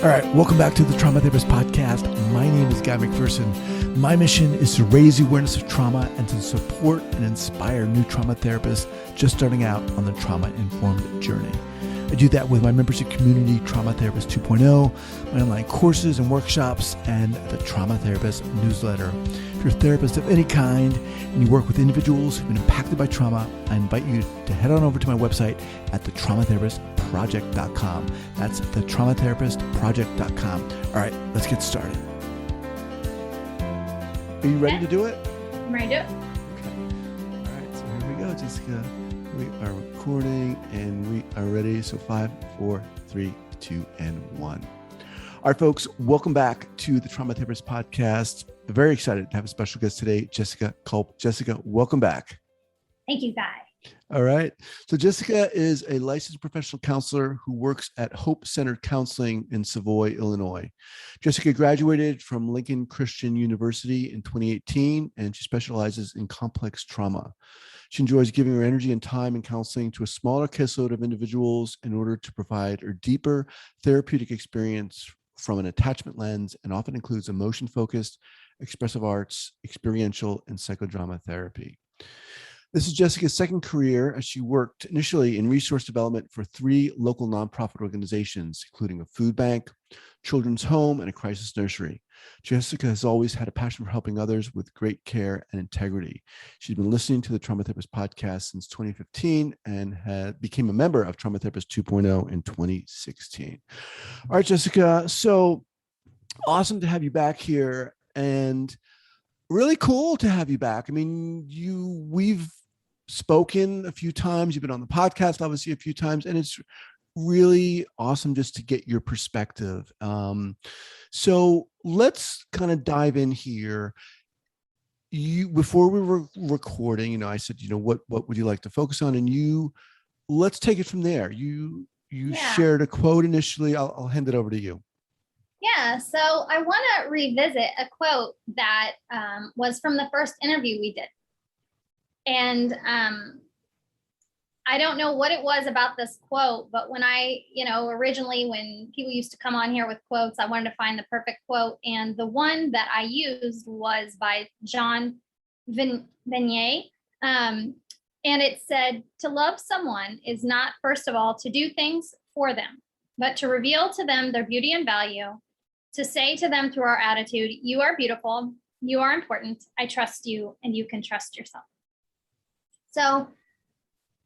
All right, welcome back to the Trauma Therapist Podcast. My name is Guy McPherson. My mission is to raise the awareness of trauma and to support and inspire new trauma therapists just starting out on the trauma-informed journey. I do that with my membership community, Trauma Therapist 2.0, my online courses and workshops, and the Trauma Therapist newsletter. If you're a therapist of any kind and you work with individuals who've been impacted by trauma, I invite you to head on over to my website at thetraumatherapistproject.com. That's thetraumatherapistproject.com. All right, let's get started. Are you ready to do it? I'm ready to do it. Okay. All right, so here we go, Jessica. We are recording and we are ready. So 5, 4, 3, 2, and 1. All right, folks, welcome back to the Trauma Therapist Podcast. Very excited to have a special guest today, Jessica Culp. Jessica, welcome back. Thank you, Guy. All right. So Jessica is a licensed professional counselor who works at Hope Centered Counseling in Savoy, Illinois. Jessica graduated from Lincoln Christian University in 2018, and she specializes in complex trauma. She enjoys giving her energy and time in counseling to a smaller caseload of individuals in order to provide a deeper therapeutic experience from an attachment lens, and often includes emotion-focused, expressive arts, experiential, and psychodrama therapy. This is Jessica's second career, as she worked initially in resource development for 3 local nonprofit organizations, including a food bank, children's home, and a crisis nursery. Jessica has always had a passion for helping others with great care and integrity. She's been listening to the Trauma Therapist Podcast since 2015 and became a member of Trauma Therapist 2.0 in 2016. All right, Jessica, so awesome to have you back here, and really cool to have you back. I mean, we've spoken a few times, you've been on the podcast obviously a few times, and it's really awesome just to get your perspective. So let's kind of dive in here. Before we were recording, I said, what would you like to focus on? And let's take it from there. You shared a quote initially. I'll hand it over to you. Yeah, so I want to revisit a quote that was from the first interview we did. And I don't know what it was about this quote, but when originally when people used to come on here with quotes, I wanted to find the perfect quote. And the one that I used was by John Vanier. And it said, "To love someone is not, first of all, to do things for them, but to reveal to them their beauty and value, to say to them through our attitude, you are beautiful, you are important, I trust you, and you can trust yourself." So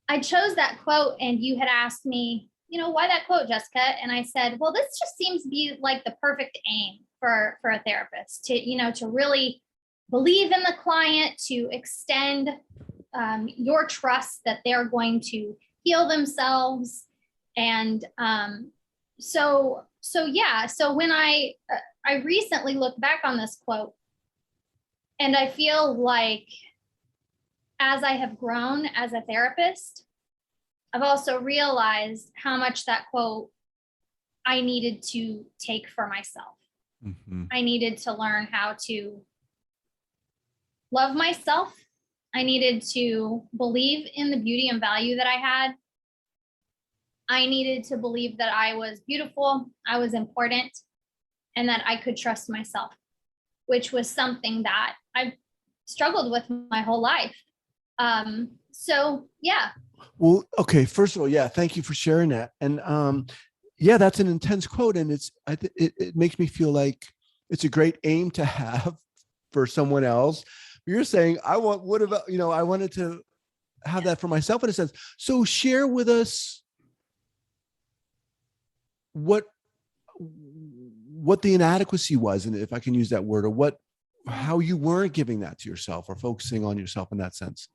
I chose that quote, and you had asked me, why that quote, Jessica? And I said, well, this just seems to be like the perfect aim for a therapist to really believe in the client, to extend your trust that they're going to heal themselves. And so when I recently looked back on this quote, and I feel like as I have grown as a therapist, I've also realized how much that quote I needed to take for myself. Mm-hmm. I needed to learn how to love myself. I needed to believe in the beauty and value that I had. I needed to believe that I was beautiful, I was important, and that I could trust myself, which was something that I've struggled with my whole life. Yeah. Well, okay. First of all, yeah, thank you for sharing that. And that's an intense quote, and it makes me feel like it's a great aim to have for someone else. But you're saying I wanted to have that for myself in a sense. So share with us what the inadequacy was, and if I can use that word, or how you weren't giving that to yourself or focusing on yourself in that sense.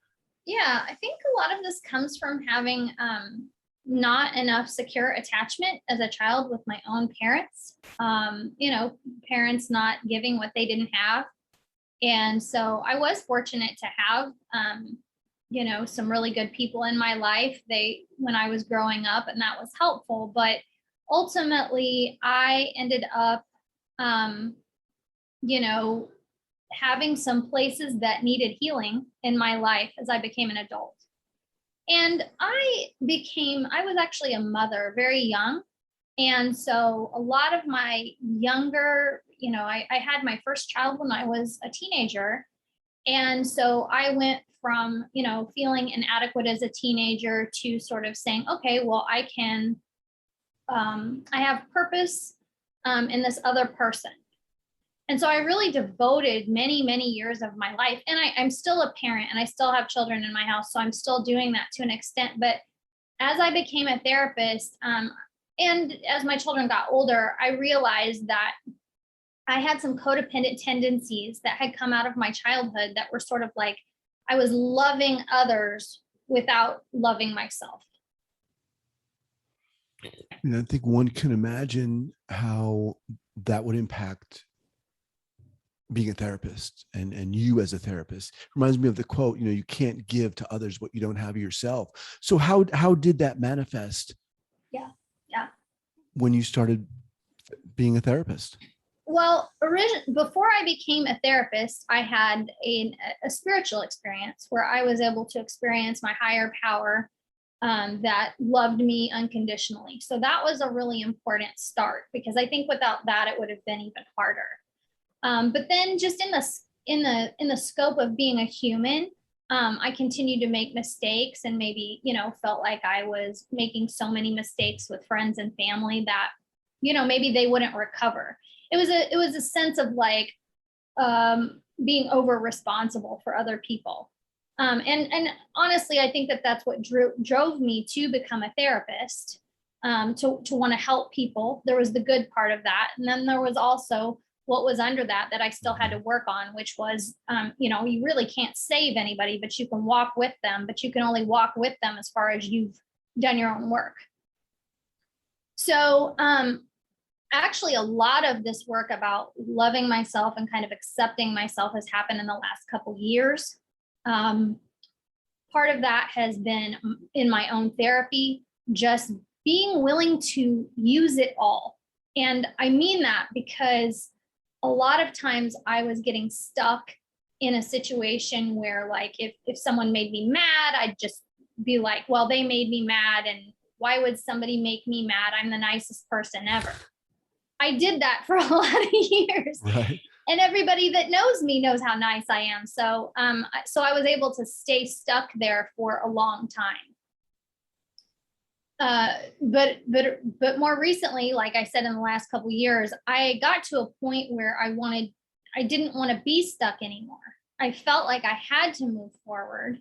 Yeah, I think a lot of this comes from having not enough secure attachment as a child with my own parents. Parents not giving what they didn't have. And so I was fortunate to have, some really good people in my life when I was growing up, and that was helpful. But ultimately, I ended up, having some places that needed healing in my life as I became an adult. And I was actually a mother very young. And so a lot of my younger, I had my first child when I was a teenager. And so I went from, feeling inadequate as a teenager to sort of saying, okay, well, I have purpose in this other person. And so I really devoted many, many years of my life. And I'm still a parent and I still have children in my house. So I'm still doing that to an extent. But as I became a therapist, and as my children got older, I realized that I had some codependent tendencies that had come out of my childhood that were sort of like I was loving others without loving myself. And I think one can imagine how that would impact being a therapist and you as a therapist. Reminds me of the quote, you can't give to others what you don't have yourself. So how did that manifest? Yeah. When you started being a therapist? Well, before I became a therapist, I had a spiritual experience where I was able to experience my higher power that loved me unconditionally. So that was a really important start, because I think without that, it would have been even harder. But then just in the scope of being a human, I continued to make mistakes, and maybe, felt like I was making so many mistakes with friends and family that, maybe they wouldn't recover. It was a sense of like being over responsible for other people. And honestly, I think that that's what drove me to become a therapist, to want to help people. There was the good part of that. And then there was also what was under that I still had to work on, which was, you really can't save anybody, but you can walk with them, but you can only walk with them as far as you've done your own work. So actually, a lot of this work about loving myself and kind of accepting myself has happened in the last couple years. Part of that has been in my own therapy, just being willing to use it all. And I mean that because a lot of times I was getting stuck in a situation where, like, if someone made me mad, I'd just be like, well, they made me mad, and why would somebody make me mad? I'm the nicest person ever. I did that for a lot of years. Right. And everybody that knows me knows how nice I am. So I was able to stay stuck there for a long time. But more recently, like I said, in the last couple of years, I got to a point where I didn't want to be stuck anymore. I felt like I had to move forward.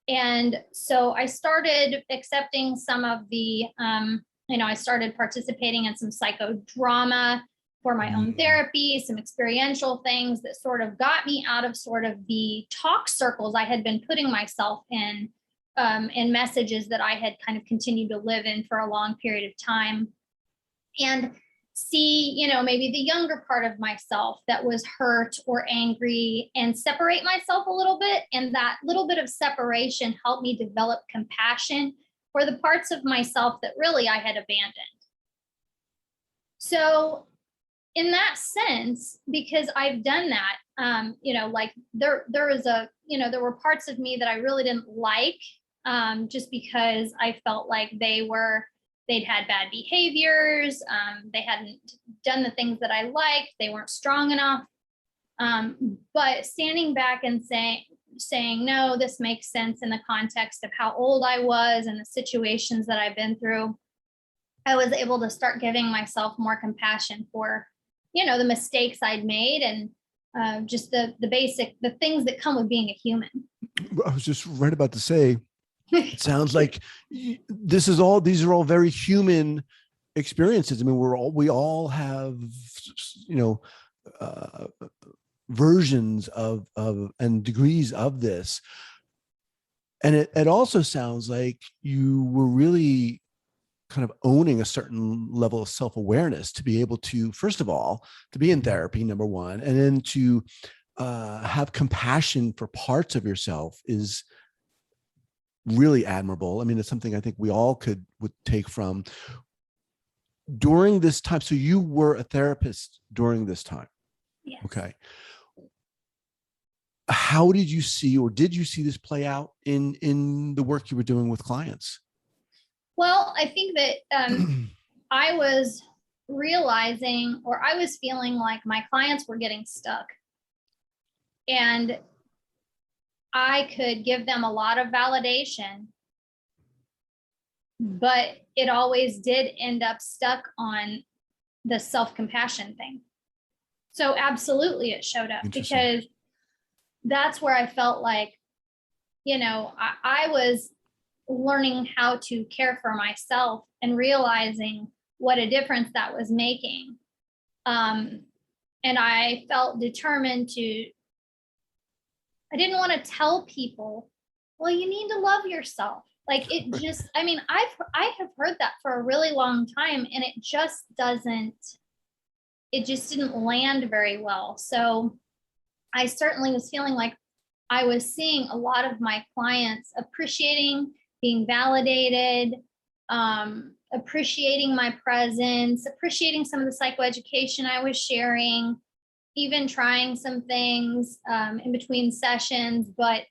And so I started accepting some of the, I started participating in some psychodrama for my own therapy, some experiential things that sort of got me out of sort of the talk circles I had been putting myself in, and messages that I had kind of continued to live in for a long period of time, and see, maybe the younger part of myself that was hurt or angry, and separate myself a little bit. And that little bit of separation helped me develop compassion for the parts of myself that really I had abandoned. So in that sense, because I've done that, like there were parts of me that I really didn't like, just because I felt like they'd had bad behaviors. They hadn't done the things that I liked. They weren't strong enough. But standing back and saying, no, this makes sense in the context of how old I was and the situations that I've been through, I was able to start giving myself more compassion for, the mistakes I'd made, and just the things that come with being a human. I was just right about to say, it sounds like these are all very human experiences. I mean, we all have, versions of and degrees of this. And it also sounds like you were really kind of owning a certain level of self-awareness to be able to, first of all, to be in therapy, number one, and then to have compassion for parts of yourself is really admirable. I mean, it's something I think we all would take from during this time. So you were a therapist during this time. Yes. Okay. How did you see this play out in the work you were doing with clients? Well, I think that I was realizing, or I was feeling like my clients were getting stuck, and I could give them a lot of validation, but it always did end up stuck on the self-compassion thing. So absolutely it showed up, Interesting. because that's where I felt like, I was learning how to care for myself and realizing what a difference that was making. And I felt determined I didn't want to tell people, well, you need to love yourself. Like, it just, I mean, I have heard that for a really long time, and it just didn't land very well. So I certainly was feeling like I was seeing a lot of my clients appreciating being validated, appreciating my presence, appreciating some of the psychoeducation I was sharing, even trying some things in between sessions. But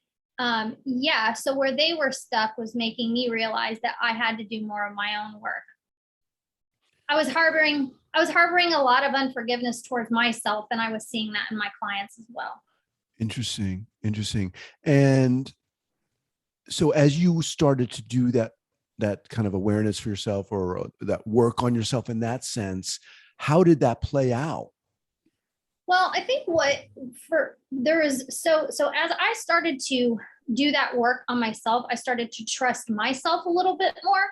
yeah, so where they were stuck was making me realize that I had to do more of my own work. I was harboring a lot of unforgiveness towards myself, and I was seeing that in my clients as well. Interesting. Interesting. And so as you started to do that kind of awareness for yourself, or that work on yourself in that sense, how did that play out? Well, I think so as I started to do that work on myself, I started to trust myself a little bit more.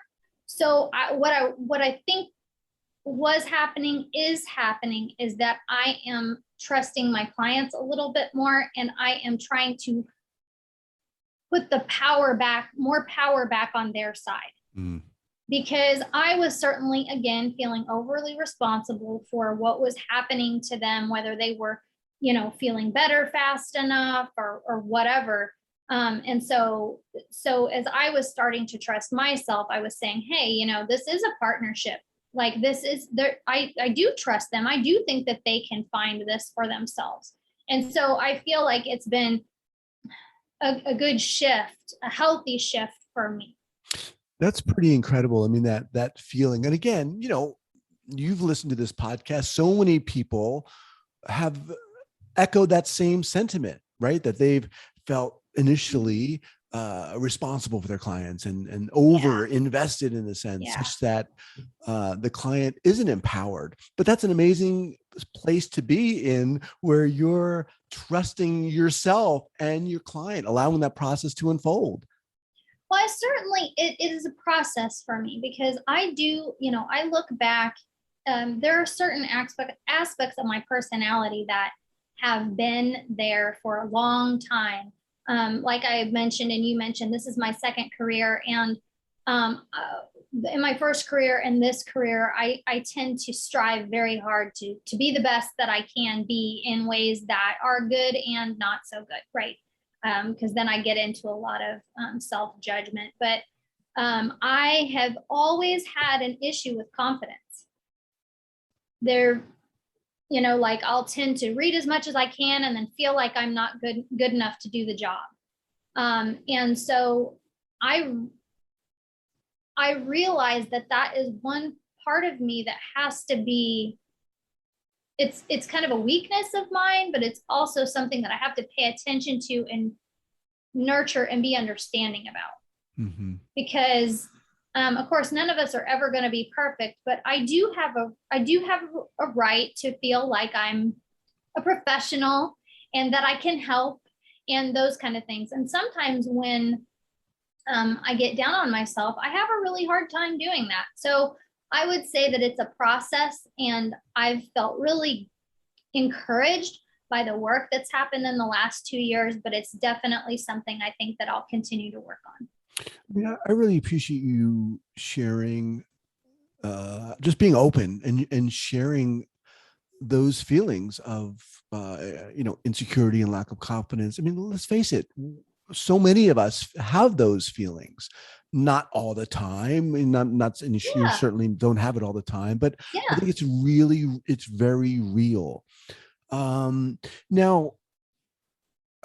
So what I think was happening is that I am trusting my clients a little bit more, and I am trying to put more power back on their side. Mm. Because I was certainly, again, feeling overly responsible for what was happening to them, whether they were, feeling better fast enough or whatever. And so as I was starting to trust myself, I was saying, hey, this is a partnership. Like, this is there. I do trust them. I do think that they can find this for themselves. And so I feel like it's been a good shift, a healthy shift for me. That's pretty incredible. I mean, that feeling. And again, you've listened to this podcast. So many people have echoed that same sentiment, right? That they've felt initially responsible for their clients and over invested in a sense, such that the client isn't empowered. But that's an amazing place to be in, where you're trusting yourself and your client, allowing that process to unfold. Well, it is a process for me, because I do, I look back, there are certain aspects of my personality that have been there for a long time. Like I mentioned, and you mentioned, this is my second career. And in my first career and this career, I tend to strive very hard to be the best that I can be in ways that are good and not so good, right? Because then I get into a lot of self-judgment. But I have always had an issue with confidence. Like, I'll tend to read as much as I can and then feel like I'm not good enough to do the job. And so I realize that is one part of me that has to be, it's kind of a weakness of mine, but it's also something that I have to pay attention to and nurture and be understanding about. Mm-hmm. Because of course, none of us are ever going to be perfect, but I do have a right to feel like I'm a professional and that I can help and those kind of things. And sometimes when I get down on myself, I have a really hard time doing that. So I would say that it's a process, and I've felt really encouraged by the work that's happened in the last 2 years, but it's definitely something I think that I'll continue to work on. Yeah, I really appreciate you sharing, just being open and sharing those feelings of, insecurity and lack of confidence. I mean, let's face it, so many of us have those feelings, not all the time, and and you certainly don't have it all the time, but I think it's very real. Now,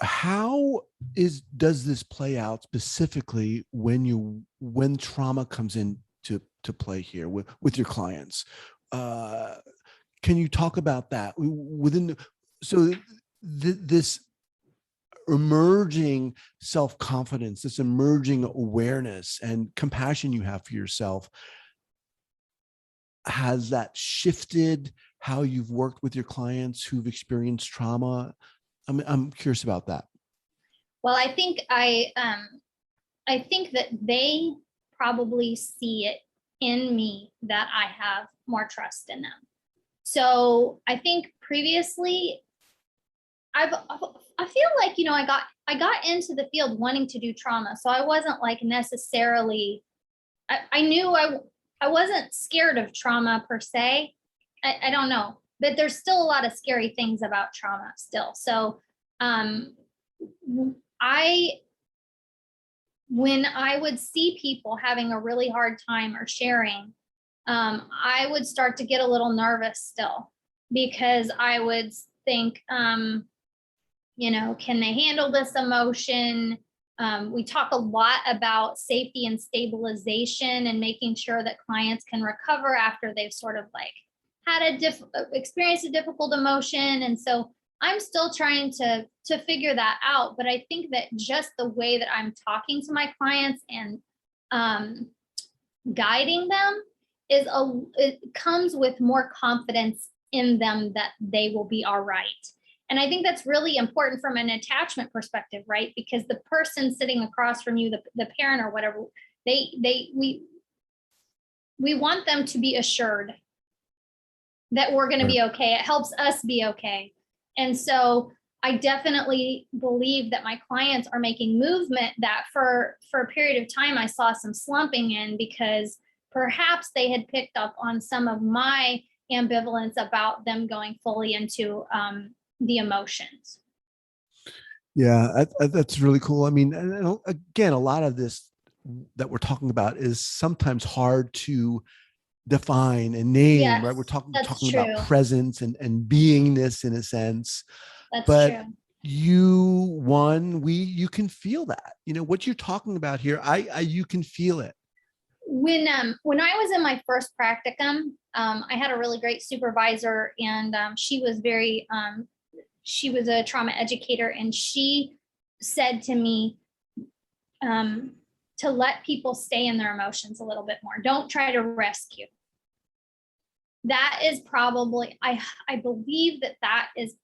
how does this play out specifically when trauma comes into to play here with your clients. Can you talk about that this emerging self-confidence, this emerging awareness and compassion you have for yourself? Has that shifted how you've worked with your clients who've experienced trauma? I'm curious about that. Well, I think that they probably see it in me that I have more trust in them. So I think previously I feel like, I got into the field wanting to do trauma. So I wasn't like necessarily, I knew I wasn't scared of trauma per se. I don't know, but there's still a lot of scary things about trauma still. So when I would see people having a really hard time or sharing, I would start to get a little nervous still, because I would think, can they handle this emotion? We talk a lot about safety and stabilization and making sure that clients can recover after they've sort of like had experienced a difficult emotion. And so I'm still trying to figure that out. But I think that just the way that I'm talking to my clients and guiding them it comes with more confidence in them that they will be all right. And I think that's really important from an attachment perspective, right? Because the person sitting across from you, the parent or whatever, we want them to be assured that we're going to be okay. It helps us be okay. And so I definitely believe that my clients are making movement that for a period of time I saw some slumping in, because perhaps they had picked up on some of my ambivalence about them going fully into the emotions. Yeah, that's really cool. I mean, and again, a lot of this that we're talking about is sometimes hard to define and name, yes, right? We're talking about presence and beingness in a sense. That's but true. You can feel that, what you're talking about here. You can feel it. When I was in my first practicum, I had a really great supervisor, and she was she was a trauma educator, and she said to me to let people stay in their emotions a little bit more. Don't try to rescue. That is probably, I believe that is,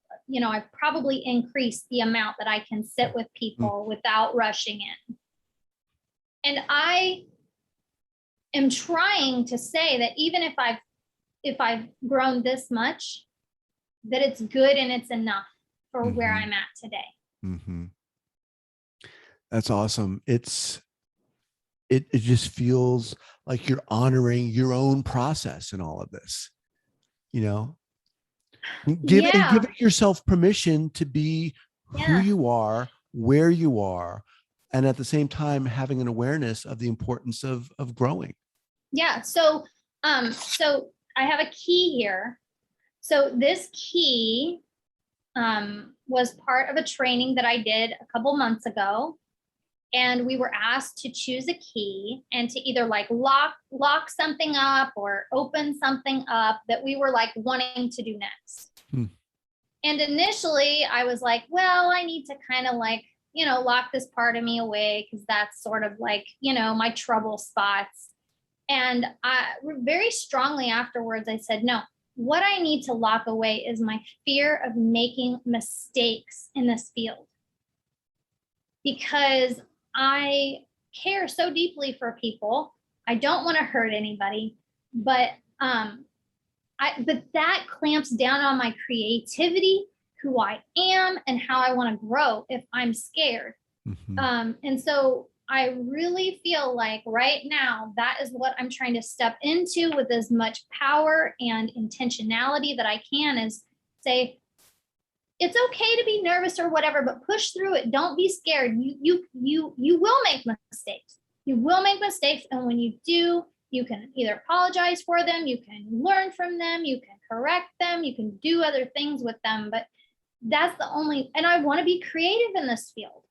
I've probably increased the amount that I can sit with people without rushing in. And I am trying to say that even if I've grown this much, that it's good and it's enough for where I'm at today. Mm-hmm. That's awesome. It just feels like you're honoring your own process in all of this, giving yourself permission to be who you are, where you are, and at the same time having an awareness of the importance of growing. Yeah. So I have a key here. So this key was part of a training that I did a couple months ago. And we were asked to choose a key and to either like lock something up or open something up that we were like wanting to do next. And initially I was like, well, I need to kind of like, lock this part of me away, because that's sort of like, my trouble spots. And I very strongly afterwards, I said, no, what I need to lock away is my fear of making mistakes in this field. Because I care so deeply for people. I don't want to hurt anybody, but that clamps down on my creativity, who I am, and how I want to grow if I'm scared. And so I really feel like right now that is what I'm trying to step into with as much power and intentionality that I can, is say, it's okay to be nervous or whatever, but push through it. Don't be scared. You will make mistakes. You will make mistakes. And when you do, you can either apologize for them, you can learn from them, you can correct them, you can do other things with them. But that's and I want to be creative in this field.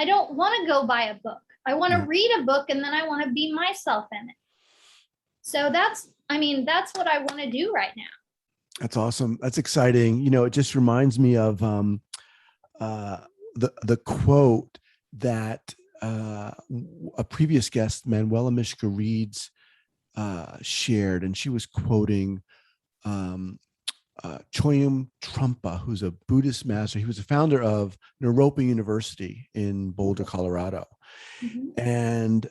I don't want to go buy a book. I want to read a book, and then I want to be myself in it. So that's what I want to do right now. That's awesome. That's exciting. It just reminds me of the quote that a previous guest, Manuela Mishka Reeds, shared, and she was quoting Chogyam Trungpa, who's a Buddhist master. He was the founder of Naropa University in Boulder, Colorado. Mm-hmm. And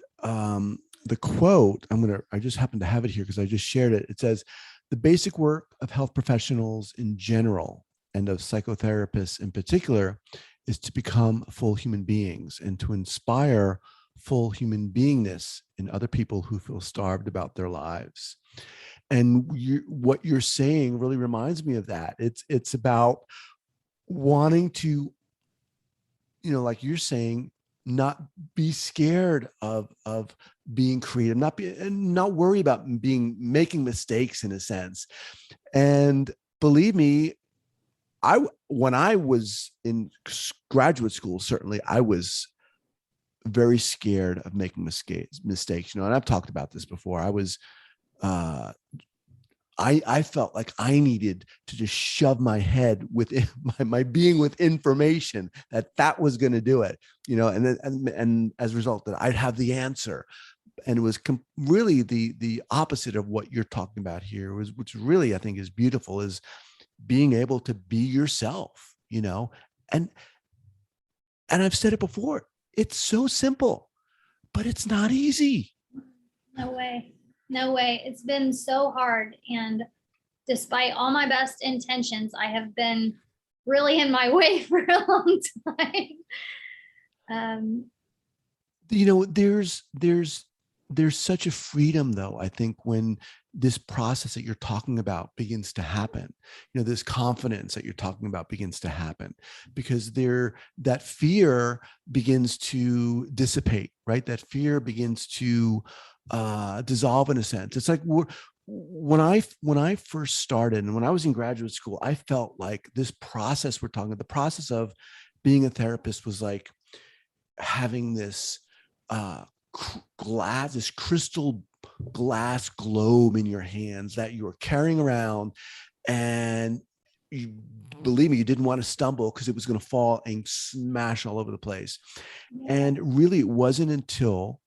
the quote, I just happen to have it here because I just shared it. It says, the basic work of health professionals in general and of psychotherapists in particular is to become full human beings and to inspire full human beingness in other people who feel starved about their lives. And what you're saying really reminds me of that. It's about wanting to, like you're saying, not be scared of being creative, not worry about making mistakes in a sense. And believe me, when I was in graduate school, certainly I was very scared of making mistakes. And I've talked about this before. I felt like I needed to just shove my head within my being with information that was going to do it, and as a result that I'd have the answer. And it was really the opposite of what you're talking about here, which really I think is beautiful, is being able to be yourself, and I've said it before, it's so simple, but it's not easy. No way. No way. It's been so hard. And despite all my best intentions, I have been really in my way for a long time. There's such a freedom, though, I think, when this process that you're talking about begins to happen, this confidence that you're talking about begins to happen, because that fear begins to dissipate, right? That fear begins to dissolve in a sense. It's like when I first started and when I was in graduate school, I felt like this process the process of being a therapist was like having this this crystal glass globe in your hands that you were carrying around, and believe me, you didn't want to stumble because it was going to fall and smash all over the place. Yeah. And really, it wasn't until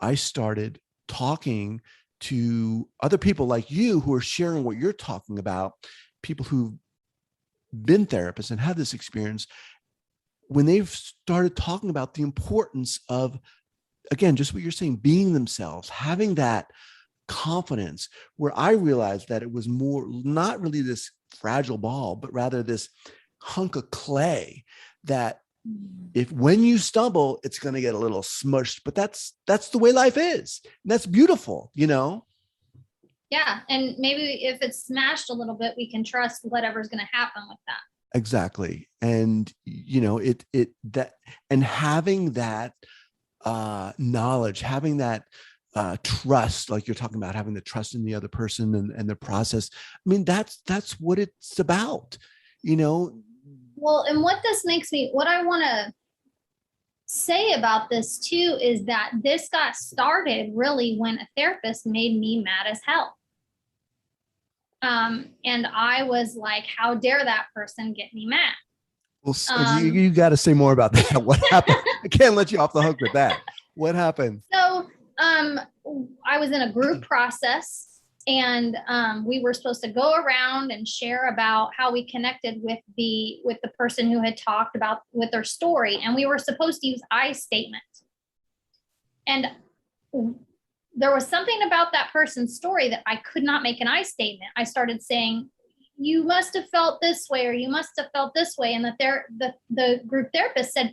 I started talking to other people like you who are sharing what you're talking about, people who've been therapists and had this experience, when they've started talking about the importance of, again, just what you're saying, being themselves, having that confidence, where I realized that it was more not really this fragile ball, but rather this hunk of clay that when you stumble, it's going to get a little smushed, but that's the way life is. And that's beautiful, Yeah. And maybe if it's smashed a little bit, we can trust whatever's going to happen with that. Exactly. And, and having that knowledge, having that trust, like you're talking about, having the trust in the other person and the process. I mean, that's what it's about, Well, and what I want to say about this too, is that this got started really when a therapist made me mad as hell. And I was like, how dare that person get me mad? Well, you got to say more about that. What happened? I can't let you off the hook with that. What happened? So I was in a group process, and we were supposed to go around and share about how we connected with the person who had talked about with their story. And we were supposed to use I statement. And there was something about that person's story that I could not make an I statement. I started saying, you must have felt this way, or you must have felt this way. And the group therapist said,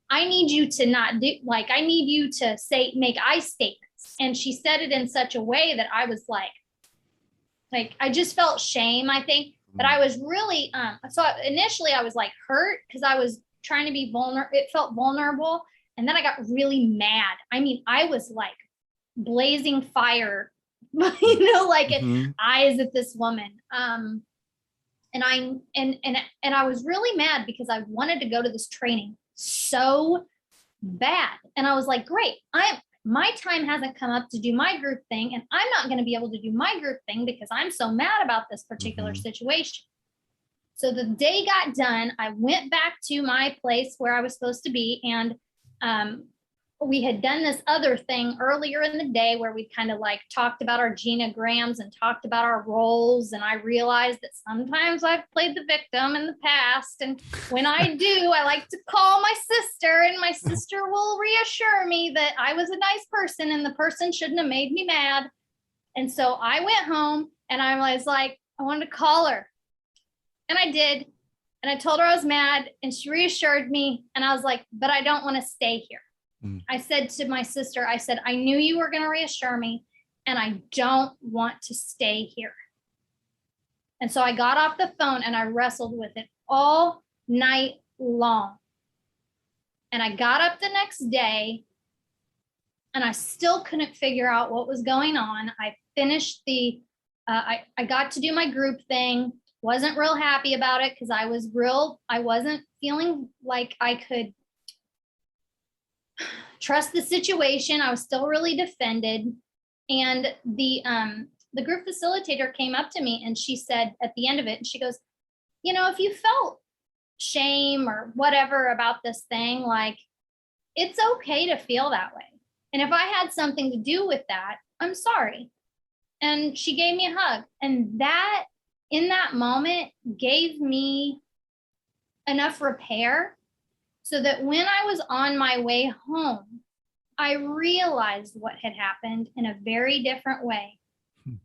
I need you to not do, like, I need you to make I statements. And she said it in such a way that I was like I just felt shame, I think. But I was really, so initially I was like hurt because I was trying to be vulnerable. It felt vulnerable. And then I got really mad. I mean, I was like blazing fire, eyes at this woman. And I was really mad because I wanted to go to this training so bad. And I was like, great, my time hasn't come up to do my group thing, and I'm not going to be able to do my group thing because I'm so mad about this particular situation. So the day got done, I went back to my place where I was supposed to be, and we had done this other thing earlier in the day where we kind of like talked about our genograms and talked about our roles. And I realized that sometimes I've played the victim in the past. And when I do, I like to call my sister, and my sister will reassure me that I was a nice person and the person shouldn't have made me mad. And so I went home and I was like, I wanted to call her. And I did. And I told her I was mad, and she reassured me. And I was like, but I don't want to stay here. I said to my sister, I said, I knew you were going to reassure me, and I don't want to stay here. And so I got off the phone and I wrestled with it all night long. And I got up the next day and I still couldn't figure out what was going on. I finished I got to do my group thing. Wasn't real happy about it because I wasn't feeling like I could trust the situation. I was still really defended. And the group facilitator came up to me and she said at the end of it, and she goes, if you felt shame or whatever about this thing, like, it's okay to feel that way. And if I had something to do with that, I'm sorry. And she gave me a hug. And that, in that moment, gave me enough repair so that when I was on my way home, I realized what had happened in a very different way.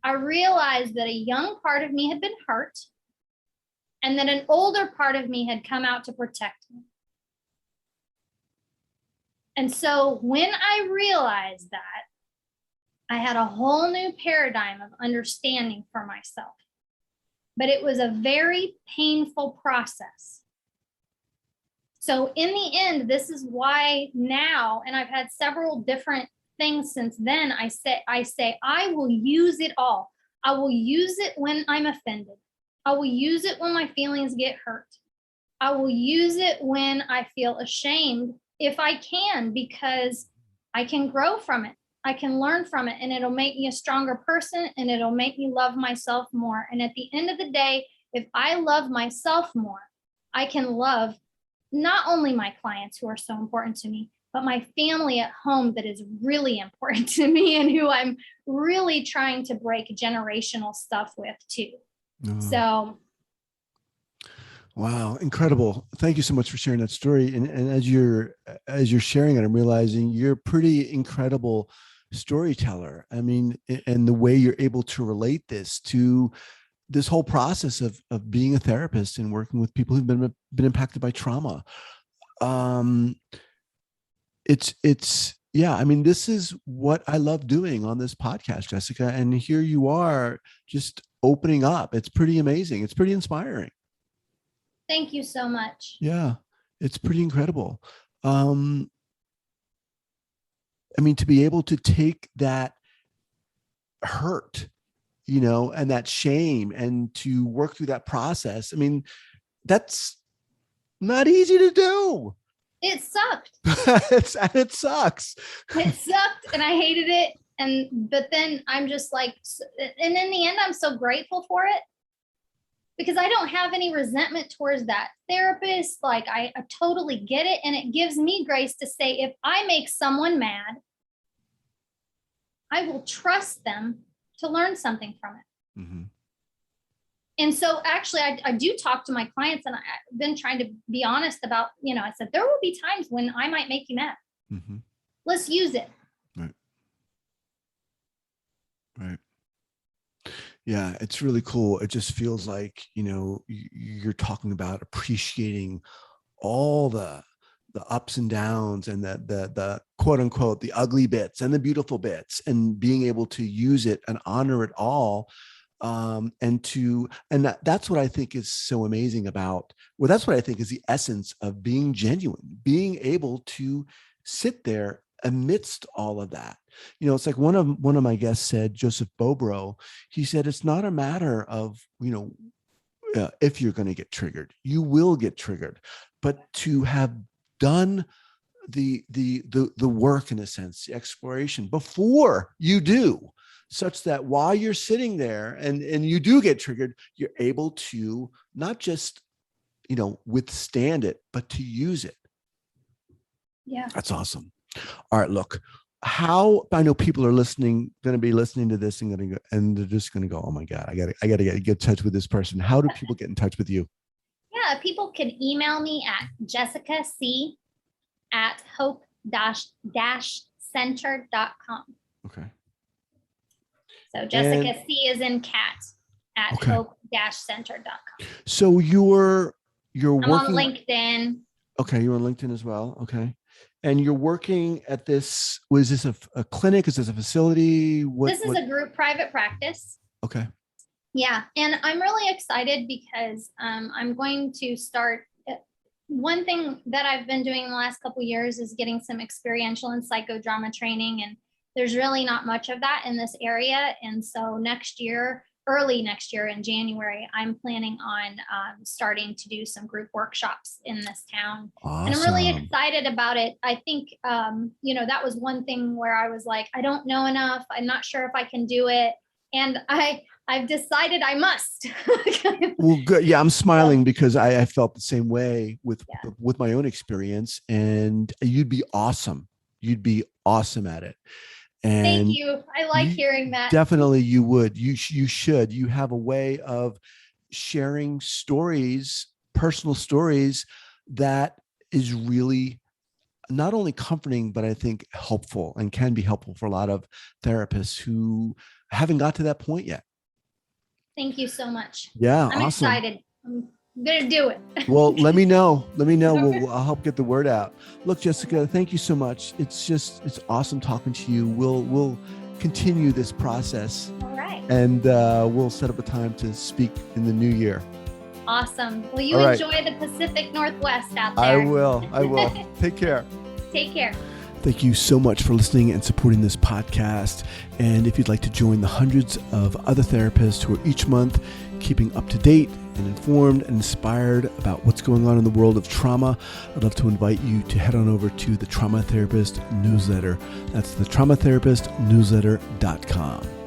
I realized that a young part of me had been hurt and that an older part of me had come out to protect me. And so when I realized that, I had a whole new paradigm of understanding for myself. But it was a very painful process. So in the end, this is why now, and I've had several different things since then, I say, I will use it all. I will use it when I'm offended. I will use it when my feelings get hurt. I will use it when I feel ashamed, if I can, because I can grow from it. I can learn from it, and it'll make me a stronger person, and it'll make me love myself more. And at the end of the day, if I love myself more, I can love not only my clients who are so important to me, but my family at home that is really important to me and who I'm really trying to break generational stuff with too. So. Wow, incredible. Thank you so much for sharing that story. And as you're sharing it, I'm realizing you're a pretty incredible storyteller. I mean, and the way you're able to relate this to this whole process of being a therapist and working with people who've been impacted by trauma. Yeah, I mean, this is what I love doing on this podcast, Jessica. And here you are just opening up. It's pretty amazing. It's pretty inspiring. Thank you so much. Yeah, it's pretty incredible. I mean, to be able to take that hurt, and that shame and to work through that process. I mean, that's not easy to do. It sucked. It sucks. It sucked and I hated it. But then I'm just like, and in the end, I'm so grateful for it because I don't have any resentment towards that therapist. Like I totally get it. And it gives me grace to say, if I make someone mad, I will trust them to learn something from it. Mm-hmm. And so actually I do talk to my clients, and I've been trying to be honest about, I said, there will be times when I might make you mad. Mm-hmm. Let's use it. Right. Yeah, it's really cool. It just feels like, you're talking about appreciating all the ups and downs and the quote unquote, the ugly bits and the beautiful bits, and being able to use it and honor it all. That's what I think is so amazing about, that's what I think is the essence of being genuine, being able to sit there amidst all of that. It's like one of my guests said, Joseph Bobro, he said, it's not a matter of, if you're going to get triggered, you will get triggered, but to have done the work, in a sense, the exploration before you do, such that while you're sitting there and you do get triggered, you're able to not just, withstand it, but to use it. Yeah. That's awesome. All right, look, how I know people are going to be listening to this and they're just going to go, oh my God, I got to get in touch with this person. How do people get in touch with you? Yeah, people can email me at jessicac@hope-center.com. Okay. So Jessica C is in cat at hope-center.com. So you're I'm working on LinkedIn. Okay, you're on LinkedIn as well. Okay. And you're working at this, was this a clinic? Is this a facility? This is a group private practice. Okay. Yeah. And I'm really excited because I'm going to start. One thing that I've been doing in the last couple of years is getting some experiential and psychodrama training. And there's really not much of that in this area. And so early next year in January, I'm planning on starting to do some group workshops in this town. Awesome. And I'm really excited about it. I think, that was one thing where I was like, I don't know enough. I'm not sure if I can do it. And I've decided I must. Well, good. Yeah, I'm smiling because I felt the same way with my own experience, and you'd be awesome. You'd be awesome at it. And thank you. I like hearing that. Definitely you would. You should. You have a way of sharing stories, personal stories that is really not only comforting, but I think helpful and can be helpful for a lot of therapists who haven't got to that point yet. Thank you so much. Yeah, I'm awesome. excited. I'm gonna do it. Well, let me know. I'll help get the word out. Look, Jessica, thank you so much. It's awesome talking to you. We'll continue this process. All right. And we'll set up a time to speak in the new year. Awesome. Well, you enjoy the Pacific Northwest out there. I will. Take care. Take care. Thank you so much for listening and supporting this podcast. And if you'd like to join the hundreds of other therapists who are each month keeping up to date and informed and inspired about what's going on in the world of trauma, I'd love to invite you to head on over to the Trauma Therapist newsletter. That's the traumatherapistnewsletter.com.